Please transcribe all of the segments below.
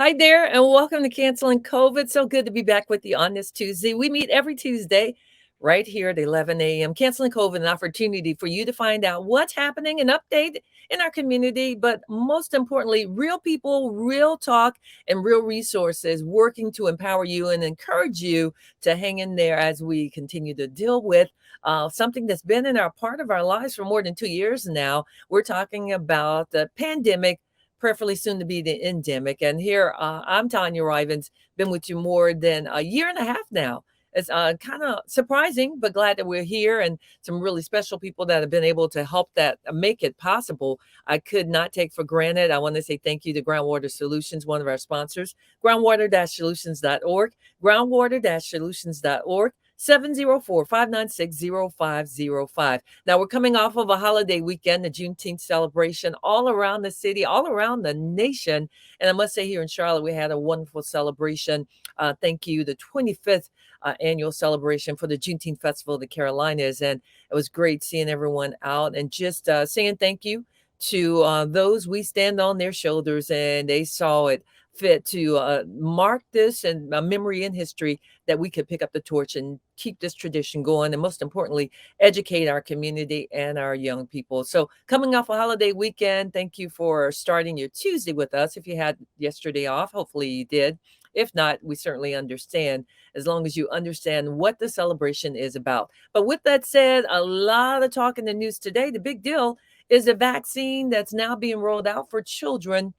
Hi there, and welcome to Canceling COVID. So good to be back with you on this Tuesday. We meet every Tuesday right here at 11 a.m. Canceling COVID, an opportunity for you to find out what's happening and update in our community. But most importantly, real people, real talk, and real resources working to empower you and encourage you to hang in there as we continue to deal with something that's been in our part of our lives for more than 2 years now. We're talking about the pandemic, preferably soon to be the endemic. And here, I'm Tanya Rivens, been with you more than a year and a half now. It's kind of surprising, but glad that we're here and some really special people that have been able to help that make it possible. I could not take for granted. I want to say thank you to Groundwater Solutions, one of our sponsors, groundwater-solutions.org, groundwater-solutions.org. 704-596-0505. Now, we're coming off of a holiday weekend, the Juneteenth celebration all around the city, all around the nation. And I must say, here in Charlotte, we had a wonderful celebration. Thank you, the 25th annual celebration for the Juneteenth Festival of the Carolinas. And it was great seeing everyone out and just saying thank you to those we stand on their shoulders, and they saw it fit to mark this and a memory in history that we could pick up the torch and keep this tradition going, and most importantly, educate our community and our young people. So coming off a holiday weekend, thank you for starting your Tuesday with us. If you had yesterday off, hopefully you did. If not, we certainly understand, as long as you understand what the celebration is about. But with that said, a lot of talk in the news today. The big deal is the vaccine that's now being rolled out for children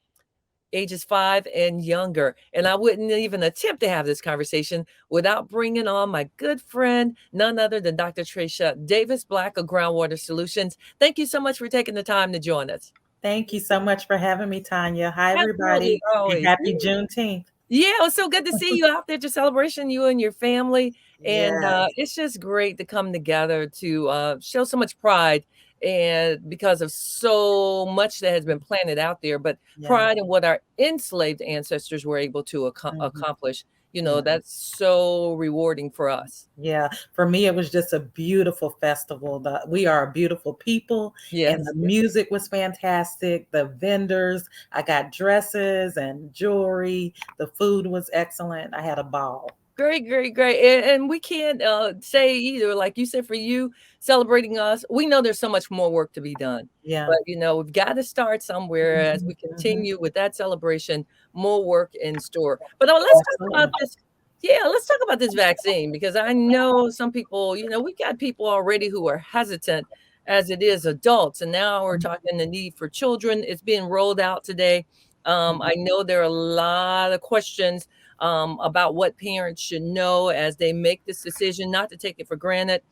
ages 5 and younger. And I wouldn't even attempt to have this conversation without bringing on my good friend, none other than Dr. Tracia Davis Black of Groundwater Solutions. Thank you so much for taking the time to join us. Thank you so much for having me, Tanya. Hi, Absolutely, everybody, and always. happy Juneteenth. Yeah, it was so good to see you out there at your celebration, you and your family. And Yes, it's just great to come together to show so much pride, and because of so much that has been planted out there, but yes, pride in what our enslaved ancestors were able to mhm, accomplish. yeah, That's so rewarding for us. yeah. For me, it was just a beautiful festival. We are a beautiful people, and Yes. the music was fantastic. The vendors, I got dresses and jewelry. The food was excellent. I had a ball. Great, great, great. And we can't say either, like you said, for you celebrating us, we know there's so much more work to be done. Yeah. But, we've got to start somewhere as Mhm, we mhm. continue with that celebration, more work in store. But let's talk about Absolutely. this. Yeah, let's talk about this vaccine, because I know some people, we got people already who are hesitant as it is adults. And now we're talking the need for children. It's being rolled out today. I Mhm. know there are a lot of questions about what parents should know as they make this decision, not to take it for granted.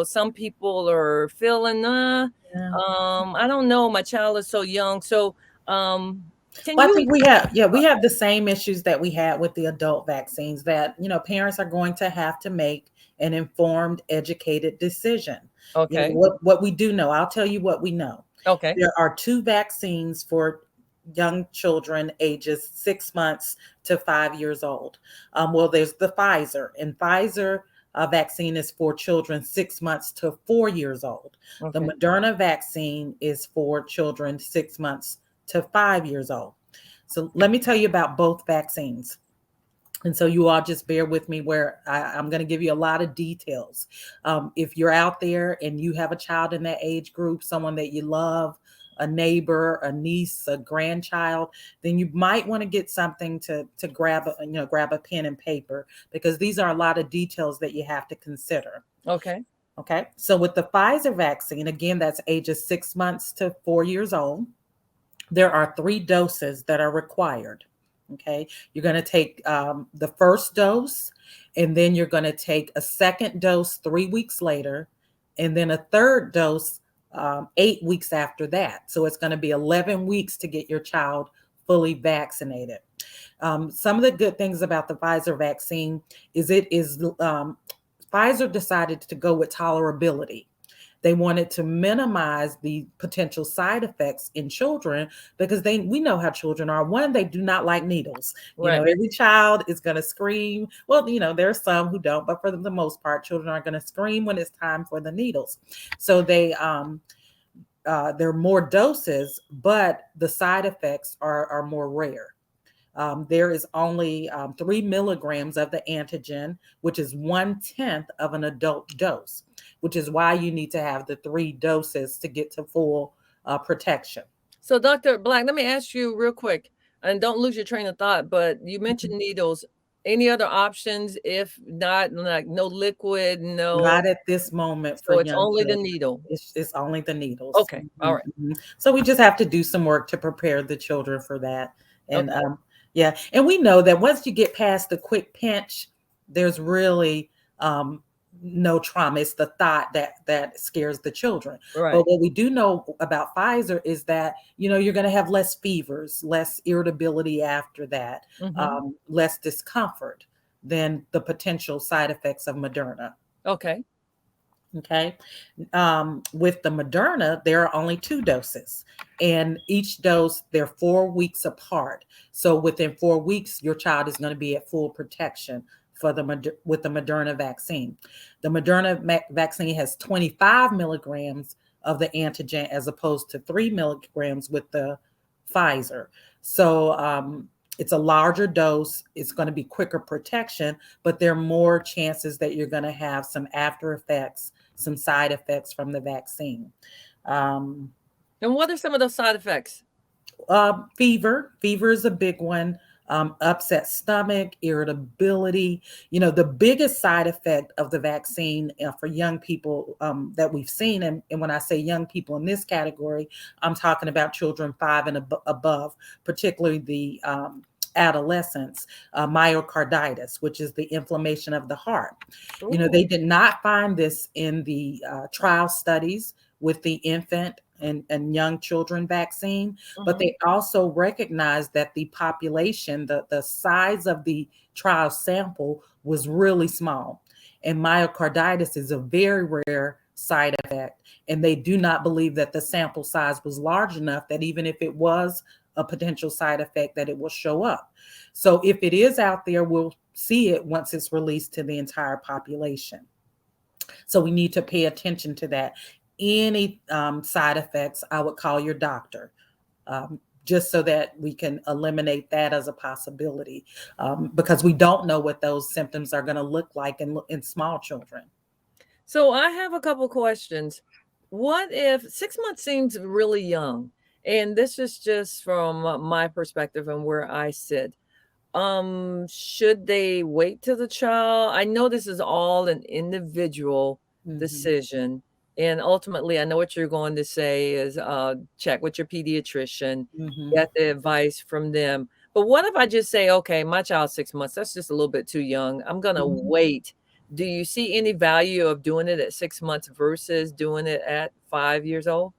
Some people are feeling, Yeah. I don't know, my child is so young. So, can Well, I you? think we have the same issues that we had with the adult vaccines that, parents are going to have to make an informed, educated decision. Okay, What we do know, I'll tell you what we know. okay, There are two vaccines for young children ages 6 months to 5 years old. Well, there's the Pfizer, and Pfizer vaccine is for children 6 months to 4 years old. The okay. Moderna vaccine is for children 6 months to 5 years old. So let me tell you about both vaccines. And so you all just bear with me where I'm going to give you a lot of details. If you're out there and you have a child in that age group, someone that you love, a neighbor, a niece, a grandchild, then you might want to get something to grab a pen and paper, because these are a lot of details that you have to consider. Okay. Okay. So with the Pfizer vaccine, again, that's ages 6 months to 4 years old. There are 3 doses that are required. Okay. You're going to take the first dose, and then you're going to take a second dose 3 weeks later, and then a third dose 8 weeks after that. So it's going to be 11 weeks to get your child fully vaccinated. Some of the good things about the Pfizer vaccine is Pfizer decided to go with tolerability. They wanted to minimize the potential side effects in children, because we know how children are. One, they do not like needles. Right. Every child is going to scream. Well, there are some who don't, but for the most part, children are going to scream when it's time for the needles. So there are more doses, but the side effects are more rare. there is only 3 milligrams of the antigen, which is 1/10 of an adult dose, which is why you need to have the 3 doses to get to full protection. So, Dr. Black, let me ask you real quick, and don't lose your train of thought, but you mentioned needles. Any other options? If not, like no liquid, no. Not at this moment for So it's young only the children. needle. It's only the needles. Okay. All right. Mhm. So we just have to do some work to prepare the children for that. And Okay. yeah, and we know that once you get past the quick pinch, there's really no trauma. It's the thought that scares the children. But Right. what we do know about Pfizer is that you're going to have less fevers, less irritability after that, Mm-hmm. less discomfort than the potential side effects of Moderna. Okay. Okay. With the Moderna, there are only 2 doses, and each dose, they're 4 weeks apart. So within 4 weeks, your child is going to be at full protection with the Moderna vaccine. The Moderna vaccine has 25 milligrams of the antigen as opposed to 3 milligrams with the Pfizer. So it's a larger dose. It's going to be quicker protection, but there are more chances that you're going to have some after effects, some side effects from the vaccine. Um, And what are some of those side effects? Fever. Fever is a big one. Upset stomach, irritability. The biggest side effect of the vaccine for young people that we've seen, and when I say young people in this category, I'm talking about children 5 and above, particularly the adolescents, myocarditis, which is the inflammation of the heart. They Ooh. did not find this in the trial studies with the infant and young children vaccine, but Mhm. they also recognized that the population, the size of the trial sample was really small. And myocarditis is a very rare side effect. And they do not believe that the sample size was large enough that even if it was a potential side effect, that it will show up. So if it is out there, we'll see it once it's released to the entire population. So we need to pay attention to that. Any side effects, I would call your doctor, just so that we can eliminate that as a possibility, because we don't know what those symptoms are going to look like in small children. So I have a couple questions. What if 6 months seems really young? And this is just from my perspective and where I sit. Should they wait till the child? I know this is all an individual Mhm, decision. And ultimately, I know what you're going to say is check with your pediatrician, mhm, get the advice from them. But what if I just say, okay, my child's 6 months, that's just a little bit too young. I'm going to mhm. wait. Do you see any value of doing it at 6 months versus doing it at 5 years old?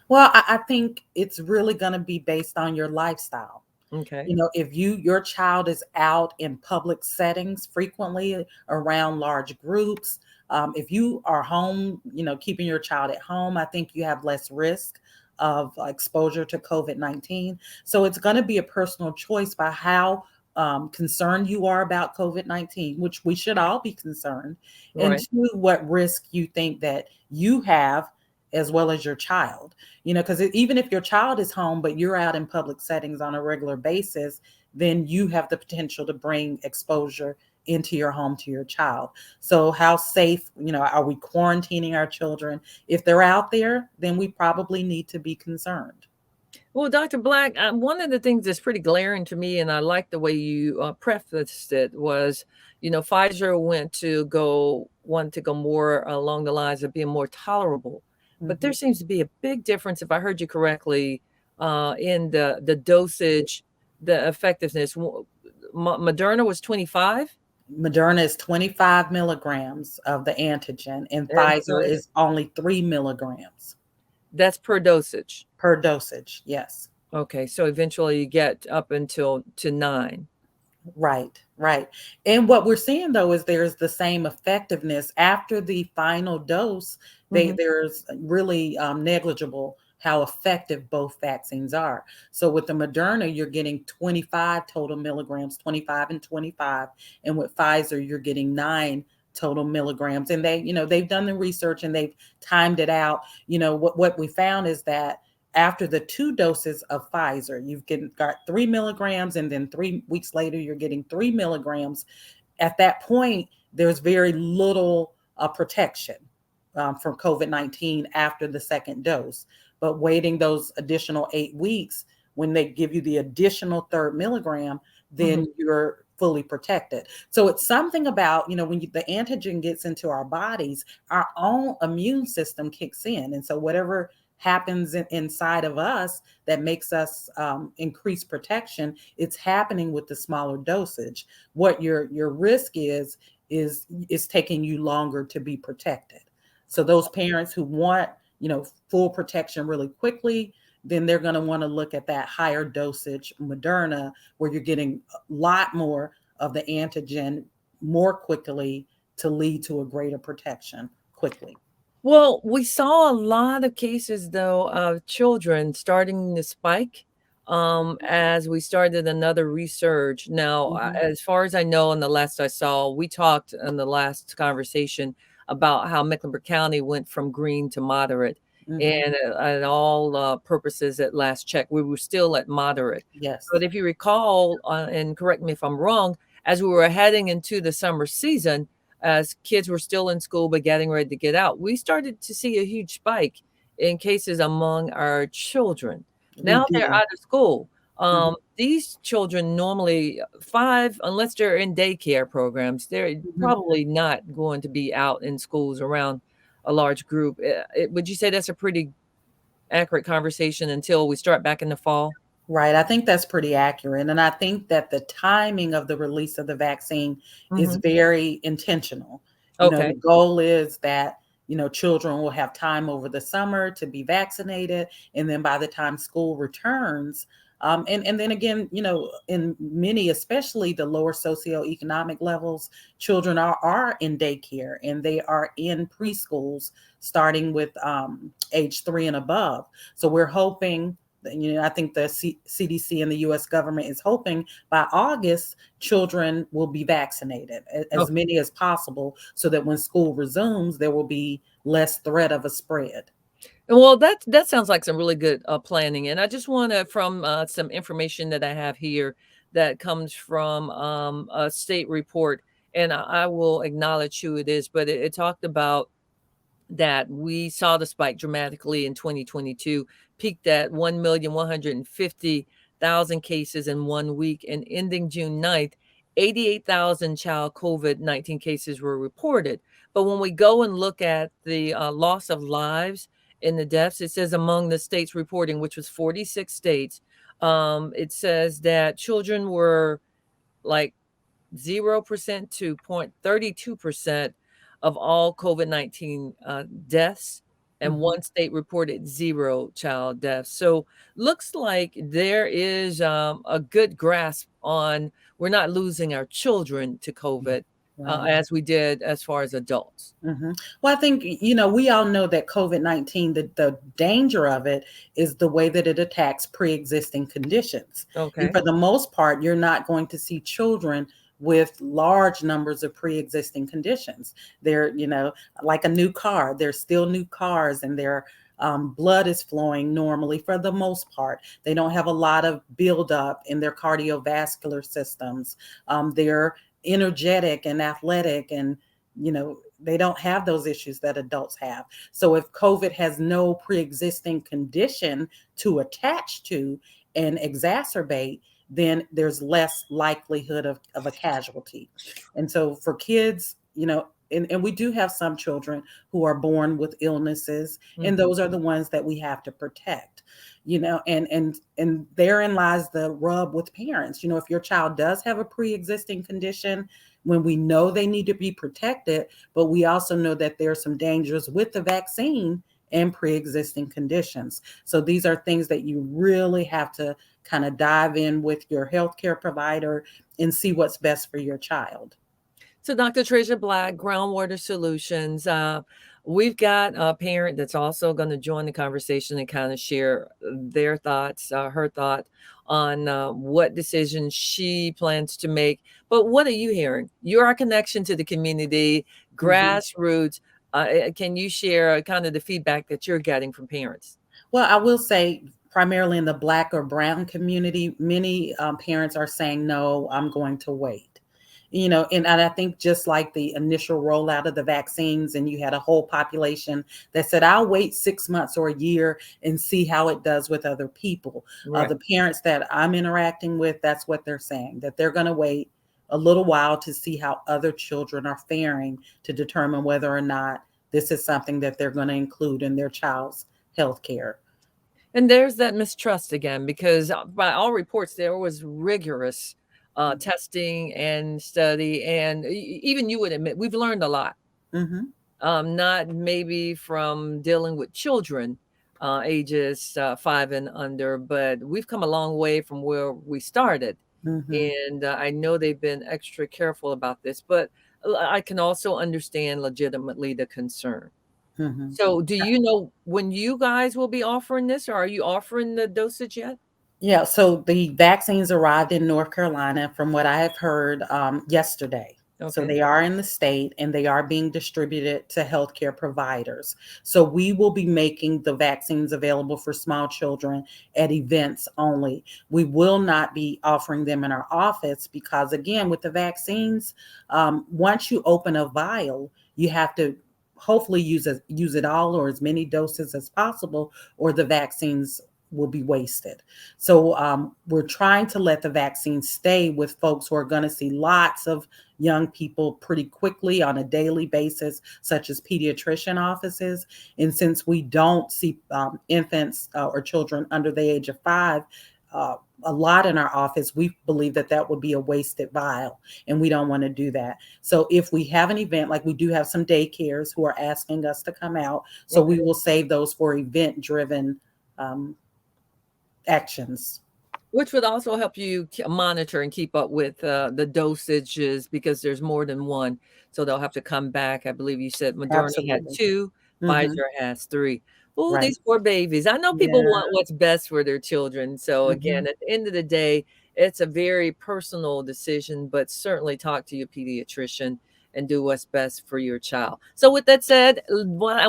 Well, I think it's really going to be based on your lifestyle. Okay. If your child is out in public settings frequently around large groups, if you are home, keeping your child at home, I think you have less risk of exposure to COVID-19. So it's going to be a personal choice by how concerned you are about COVID-19, which we should all be concerned, and Right. two, what risk you think that you have as well as your child. Because even if your child is home, but you're out in public settings on a regular basis, then you have the potential to bring exposure into your home to your child. So, how safe, are we quarantining our children? If they're out there, then we probably need to be concerned. Well, Dr. Black, one of the things that's pretty glaring to me, and I like the way you prefaced it, was, Pfizer wanted to go more along the lines of being more tolerable. But there Mhm. seems to be a big difference, if I heard you correctly, in the dosage, the effectiveness. Moderna was 25, Moderna is 25 milligrams of the antigen, and and Pfizer is only 3 milligrams that's per dosage. per dosage. Yes. Okay, so eventually you get up until to 9. Right, right. And what we're seeing though is there's the same effectiveness after the final dose. Mhm. There's really negligible how effective both vaccines are. So with the Moderna, you're getting 25 total milligrams, 25 and 25, and with Pfizer, you're getting 9 total milligrams. And they've done the research and they've timed it out. What we found is that after the 2 doses of Pfizer, got 3 milligrams, and then 3 weeks later, you're getting 3 milligrams. At that point, there's very little protection from COVID-19 after the second dose. But waiting those additional 8 weeks, when they give you the additional third milligram, then you're fully protected. So it's something about, when the antigen gets into our bodies, our own immune system kicks in. And so whatever happens inside of us that makes us increase protection, it's happening with the smaller dosage. What your risk is taking you longer to be protected. So those parents who want, full protection really quickly, then they're going to want to look at that higher dosage Moderna, where you're getting a lot more of the antigen more quickly to lead to a greater protection quickly. Well, we saw a lot of cases, though, of children starting to spike as we started another resurge. Now, as far as I know, in the last I saw, we talked in the last conversation about how Mecklenburg County went from green to moderate. And at all purposes, at last check, we were still at moderate. Yes. But if you recall, and correct me if I'm wrong, as we were heading into the summer season, as kids were still in school but getting ready to get out, we started to see a huge spike in cases among our children. Now they're out of school. These children normally 5, unless they're in daycare programs, they're probably not going to be out in schools around a large group. Would you say that's a pretty accurate conversation until we start back in the fall? Right. I think that's pretty accurate. And I think that the timing of the release of the vaccine is very intentional. The goal is that, children will have time over the summer to be vaccinated. And then by the time school returns, and then again, in many, especially the lower socioeconomic levels, children are in daycare and they are in preschools starting with age 3 and above. So we're hoping, I think the CDC and the U.S. government is hoping by August, children will be vaccinated, as many as possible, so that when school resumes, there will be less threat of a spread. Well, that sounds like some really good planning. And I just want to, from some information that I have here that comes from a state report, and I will acknowledge who it is, but it talked about that we saw the spike dramatically in 2022, peaked at 1,150,000 cases in 1 week, and ending June 9th, 88,000 child COVID-19 cases were reported. But when we go and look at the loss of lives in the deaths, it says among the states reporting, which was 46 states, it says that children were like 0% to 0.32% of all COVID-19 deaths, and one state reported 0 child deaths. So looks like there is a good grasp on we're not losing our children to COVID as we did as far as adults. Well, I think, we all know that COVID-19, the danger of it is the way that it attacks pre-existing conditions. And for the most part, you're not going to see children with large numbers of pre-existing conditions. They're, like a new car, they're still new cars, and their blood is flowing normally for the most part. They don't have a lot of buildup in their cardiovascular systems. They're energetic and athletic, and, they don't have those issues that adults have. So if COVID has no pre-existing condition to attach to and exacerbate, then there's less likelihood of a casualty. And so for kids, and we do have some children who are born with illnesses, and those are the ones that we have to protect, and therein lies the rub with parents. If your child does have a pre-existing condition, when we know they need to be protected, but we also know that there are some dangers with the vaccine and pre-existing conditions. So these are things that you really have to kind of dive in with your healthcare provider and see what's best for your child. So Dr. Treasure Black, Groundwater Solutions, we've got a parent that's also going to join the conversation and kind of share their thoughts, her thought on what decisions she plans to make. But what are you hearing? You're our connection to the community, grassroots. Can you share kind of the feedback that you're getting from parents? Well, I will say, primarily in the Black or Brown community, many parents are saying, no, I'm going to wait. And I think just like the initial rollout of the vaccines, and you had a whole population that said, I'll wait 6 months or a year and see how it does with other people. Right. The parents that I'm interacting with, that's what they're saying, that they're going to wait a little while to see how other children are faring to determine whether or not this is something that they're going to include in their child's health care. And there's that mistrust again, because by all reports, there was rigorous testing and study. And even you would admit, we've learned a lot. Mm-hmm. Not maybe from dealing with children ages 5 and under, but we've come a long way from where we started. Mm-hmm. And I know they've been extra careful about this, but I can also understand legitimately the concern. Mm-hmm. So, do you know when you guys will be offering this, or are you offering the dosage yet? Yeah, so the vaccines arrived in North Carolina, from what I have heard, yesterday. So Okay. they are in the state and they are being distributed to healthcare providers. So we will be making the vaccines available for small children at events only. We will not be offering them in our office because, again, with the vaccines, once you open a vial, you have to hopefully use it all or as many doses as possible, or the vaccines will be wasted. So we're trying to let the vaccine stay with folks who are going to see lots of young people pretty quickly on a daily basis, such as pediatrician offices. And since we don't see infants or children under the age of 5 a lot in our office, we believe that that would be a wasted vial, and we don't want to do that. So if we have an event, like we do have some daycares who are asking us to come out, so Okay. we will save those for event driven actions. Which would also help you monitor and keep up with the dosages, because there's more than one. So they'll have to come back. I believe you said Moderna had Absolutely. 2, Hmm. Pfizer has 3. Oh, Right. these poor babies. I know people Yeah. want what's best for their children. So Hmm. again, at the end of the day, it's a very personal decision, but certainly talk to your pediatrician and do what's best for your child. So with that said,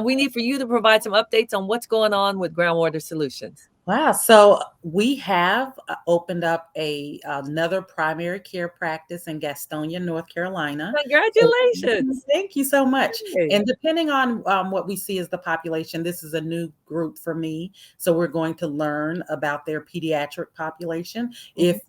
we need for you to provide some updates on what's going on with Groundwater Solutions. Wow. So we have opened up another primary care practice in Gastonia, North Carolina. So, Congratulations. thank you so much. Hey. And depending on what we see as the population, this is a new group for me. So we're going to learn about their pediatric population. Mhm. If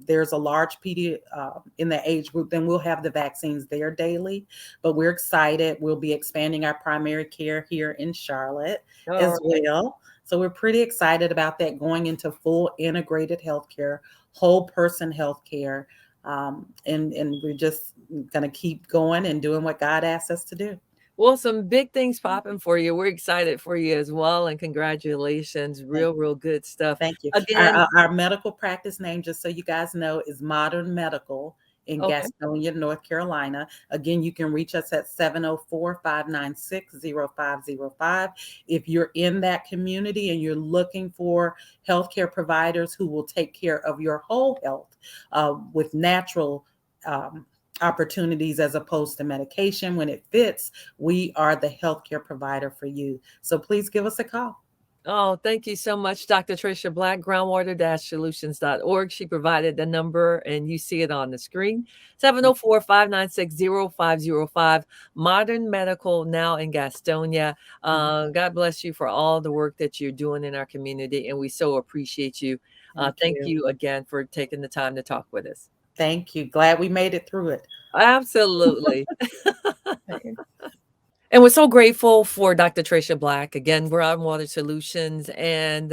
there's a large in the age group, then we'll have the vaccines there daily. But we're excited. We'll be expanding our primary care here in Charlotte All as right. well. So we're pretty excited about that, going into full integrated healthcare, whole person healthcare. And we're just going to keep going and doing what God asks us to do. Well, some big things popping for you. We're excited for you as well, and congratulations. Thank, Real good stuff. thank you. Our, Again, our, our medical practice name, just so you guys know, is Modern Medical in okay. Gastonia, North Carolina. Again, you can reach us at 704-596-0505. If you're in that community and you're looking for healthcare providers who will take care of your whole health with natural opportunities as opposed to medication when it fits, we are the healthcare provider for you. So please give us a call. Oh, thank you so much, Dr. Tricia Black, groundwater-solutions.org. She provided the number, and you see it on the screen. 704-596-0505. Modern Medical, now in Gastonia. Mhm. God bless you for all the work that you're doing in our community, and we so appreciate you. Thank Thank you. you again for taking the time to talk with us. Thank you. Glad we made it through it. Absolutely. And we're so grateful for Dr. Tricia Black. Again, we're on Water Solutions, and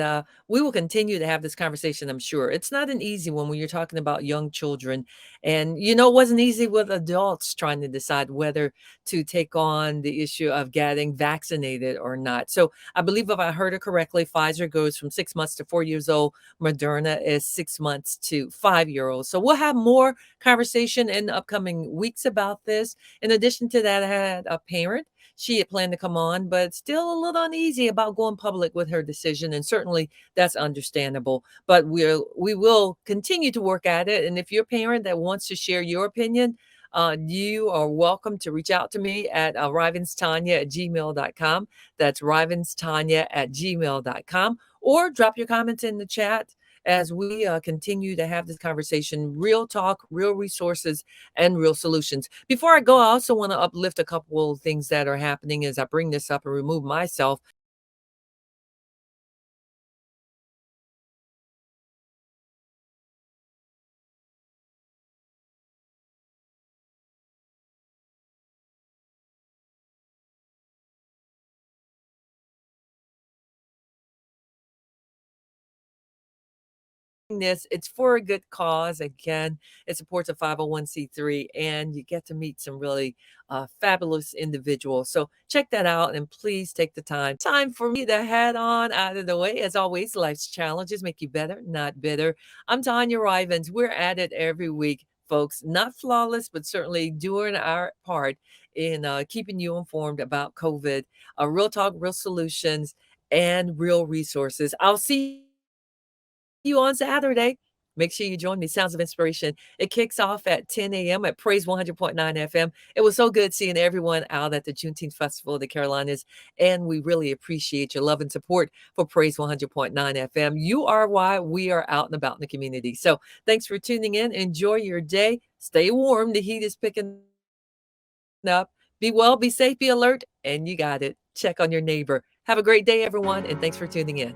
we will continue to have this conversation, I'm sure. It's not an easy one when you're talking about young children. And, it wasn't easy with adults trying to decide whether to take on the issue of getting vaccinated or not. So I believe if I heard it correctly, Pfizer goes from 6 months to 4 years old. Moderna is 6 months to 5 year olds. So we'll have more conversation in the upcoming weeks about this. In addition to that, I had a parent. She had planned to come on, but still a little uneasy about going public with her decision. And certainly that's understandable. But we will continue to work at it. And if you're a parent that wants to share your opinion, You are welcome to reach out to me at rivenstanya@gmail.com. That's rivenstanya@gmail.com. Or drop your comments in the chat as we continue to have this conversation. Real talk, real resources, and real solutions. Before I go, I also want to uplift a couple of things that are happening as I bring this up and remove myself. This it's for a good cause. Again, it supports a 501c3, and you get to meet some really fabulous individuals. So check that out, and please take the time for me to head on out of the way. As always, life's challenges make you better, not bitter. I'm Tanya Rivens. We're at it every week, folks. Not flawless, but certainly doing our part in keeping you informed about COVID. Real talk, real solutions, and real resources. I'll see you on Saturday. Make sure you join me. Sounds of Inspiration. It kicks off at 10 a.m. at Praise 100.9 FM. It was so good seeing everyone out at the Juneteenth Festival of the Carolinas, and we really appreciate your love and support for Praise 100.9 FM. You are why we are out and about in the community. So thanks for tuning in. Enjoy your day. Stay warm. The heat is picking up. Be well, be safe, be alert, and you got it. Check on your neighbor. Have a great day, everyone, and thanks for tuning in.